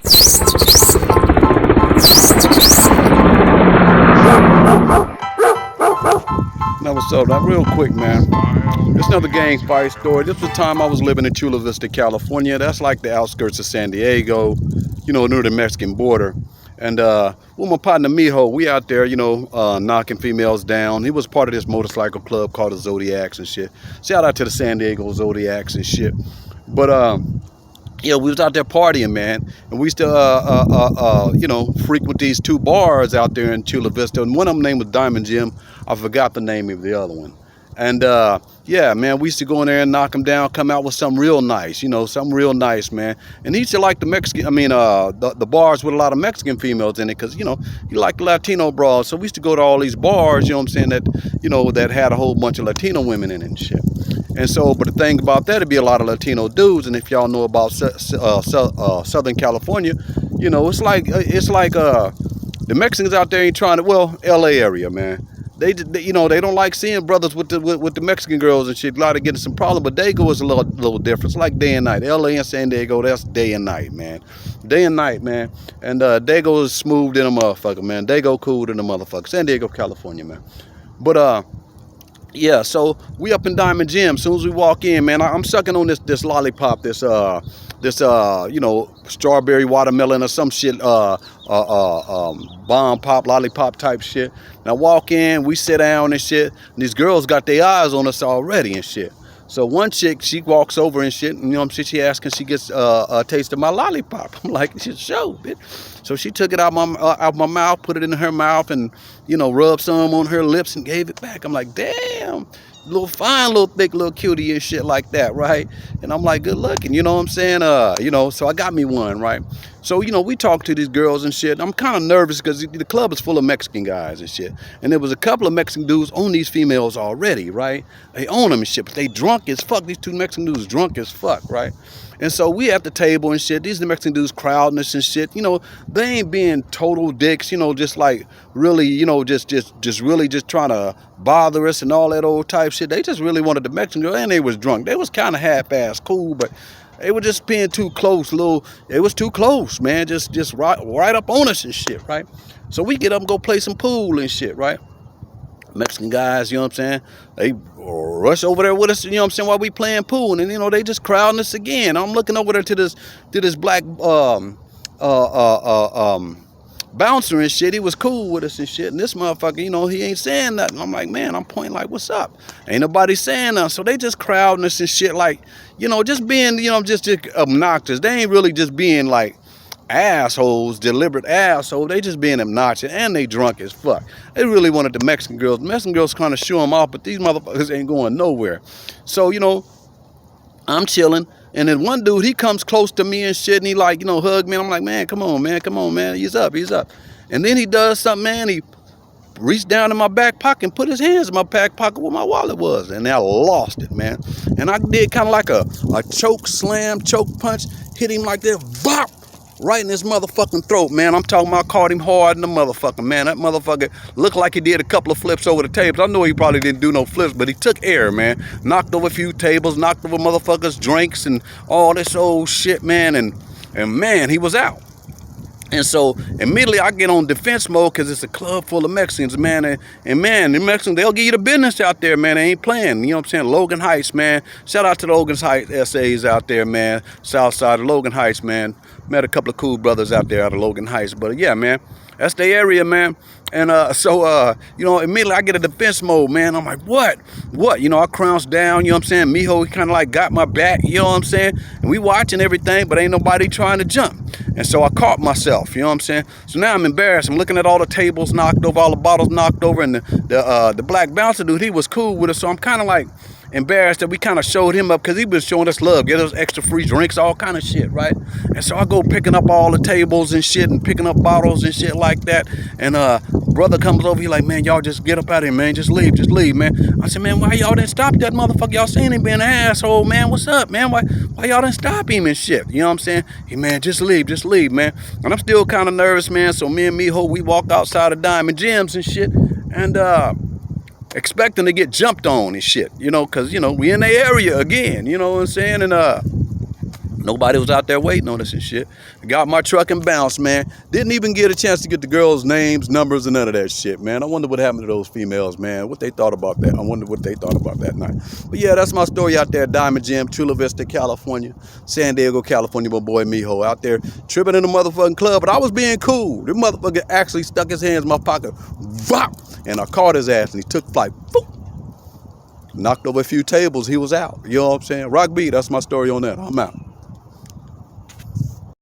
Now what's up? Now real quick, man. It's another gang fight story. This was the time I was living in Chula Vista, California. That's like the outskirts of San Diego, near the Mexican border. And with my partner Mijo, we out there, knocking females down. He was part of this motorcycle club called the Zodiacs and shit. Shout out to the San Diego Zodiacs and shit. But yeah, we was out there partying, man, and we used to, frequent these two bars out there in Chula Vista, and one of them name was Diamond Jim. I forgot the name of the other one. And yeah, man, we used to go in there and knock them down, come out with something real nice, something real nice, man. And he used to like the the bars with a lot of Mexican females in it, because, he liked the Latino bras. So we used to go to all these bars, that had a whole bunch of Latino women in it and shit. And so, but the thing about that, it'd be a lot of Latino dudes. And if y'all know about Southern California, it's like the Mexicans out there ain't trying to, well, LA area, man. They don't like seeing brothers with the Mexican girls and shit. A lot of getting some problem, but Dago is a little different. It's like day and night. LA and San Diego, that's day and night, man. Day and night, man. And Dago is smooth than a motherfucker, man. Dago cool than a motherfucker. San Diego, California, man. But yeah, so we up in Diamond Jim. As soon as we walk in, man, I'm sucking on this lollipop, this strawberry watermelon or some shit, bomb pop lollipop type shit. Now walk in, we sit down and shit, and these girls got their eyes on us already and shit. So one chick, she walks over and shit, and she asks, and she gets a taste of my lollipop. I'm like, show, bitch. So she took it out my mouth, put it in her mouth, and rubbed some on her lips and gave it back. I'm like, damn, little fine, little thick, little cutie and shit like that, right? And I'm like, good looking, you know what I'm saying? So I got me one, right? So, we talk to these girls and shit. I'm kind of nervous because the club is full of Mexican guys and shit. And there was a couple of Mexican dudes on these females already, right? They own them and shit, but they drunk as fuck. These two Mexican dudes drunk as fuck, right? And so we at the table and shit. These Mexican dudes crowding us and shit. They ain't being total dicks, just like really, just really just trying to bother us and all that old type shit. They just really wanted the Mexican girl, and they was drunk. They was kind of half-ass cool, but they were just being too close, it was too close, man, just right up on us and shit, right? So we get up and go play some pool and shit, right? Mexican guys, you know what I'm saying? They rush over there with us, you know what I'm saying, while we playing pool, and they just crowding us again. I'm looking over there to this black bouncer and shit. He was cool with us and shit, and this motherfucker, he ain't saying nothing. I'm like, man, I'm pointing like, what's up? Ain't nobody saying nothing. So they just crowding us and shit, like, just being, just obnoxious. They ain't really just being like assholes, deliberate assholes. They just being obnoxious, and they drunk as fuck. They really wanted the Mexican girls. The Mexican girls kind of show them off, but these motherfuckers ain't going nowhere. So, I'm chilling. And then one dude, he comes close to me and shit, and he like, hug me. And I'm like, man, come on, man. He's up. And then he does something, man. He reached down in my back pocket and put his hands in my back pocket where my wallet was. And I lost it, man. And I did kind of like a choke punch, hit him like that, bop, right in his motherfucking throat, man. I'm talking about, I caught him hard in the motherfucker, man. That motherfucker looked like he did a couple of flips over the tables. I know he probably didn't do no flips, but he took air, man. Knocked over a few tables, knocked over motherfuckers' drinks and all this old shit, man. And man, he was out. And so immediately I get on defense mode because it's a club full of Mexicans, man. And man, the Mexicans, they'll give you the business out there, man. They ain't playing. You know what I'm saying? Logan Heights, man. Shout out to the Logan Heights SAs out there, man. South side of Logan Heights, man. Met a couple of cool brothers out there out of Logan Heights. But yeah, man, that's the area, man. And so immediately I get a defense mode, man. I'm like, what? I crouch down, you know what I'm saying? Mijo, he kind of like got my back, you know what I'm saying? And we watching everything, but ain't nobody trying to jump. And so I caught myself, you know what I'm saying? So now I'm embarrassed. I'm looking at all the tables knocked over, all the bottles knocked over, and the black bouncer dude, he was cool with us. So I'm kind of like embarrassed that we kind of showed him up because he was showing us love, get us extra free drinks, all kind of shit, right? And so I go picking up all the tables and shit and picking up bottles and shit like that. And brother comes over, he like, man, y'all just get up out of here, man. Just leave, man. I said, man, why y'all didn't stop that motherfucker? Y'all saying he being an asshole, man. What's up, man? Why y'all didn't stop him and shit? You know what I'm saying? Hey, man, just leave, man. And I'm still kind of nervous, man. So me and Mijo, we walk outside of Diamond Gyms and shit. And expecting to get jumped on and shit, because, we in the area again, you know what I'm saying? And Nobody was out there waiting on us and shit. I got my truck and bounced, man. Didn't even get a chance to get the girls' names, numbers, and none of that shit, man. I wonder what happened to those females, man. What they thought about that. I wonder what they thought about that night. But yeah, that's my story out there. Diamond Gym, Chula Vista, California. San Diego, California, my boy Mijo out there tripping in the motherfucking club. But I was being cool. The motherfucker actually stuck his hands in my pocket. Vop! And I caught his ass and he took flight. Boop! Knocked over a few tables. He was out. You know what I'm saying? Rock B, that's my story on that. I'm out.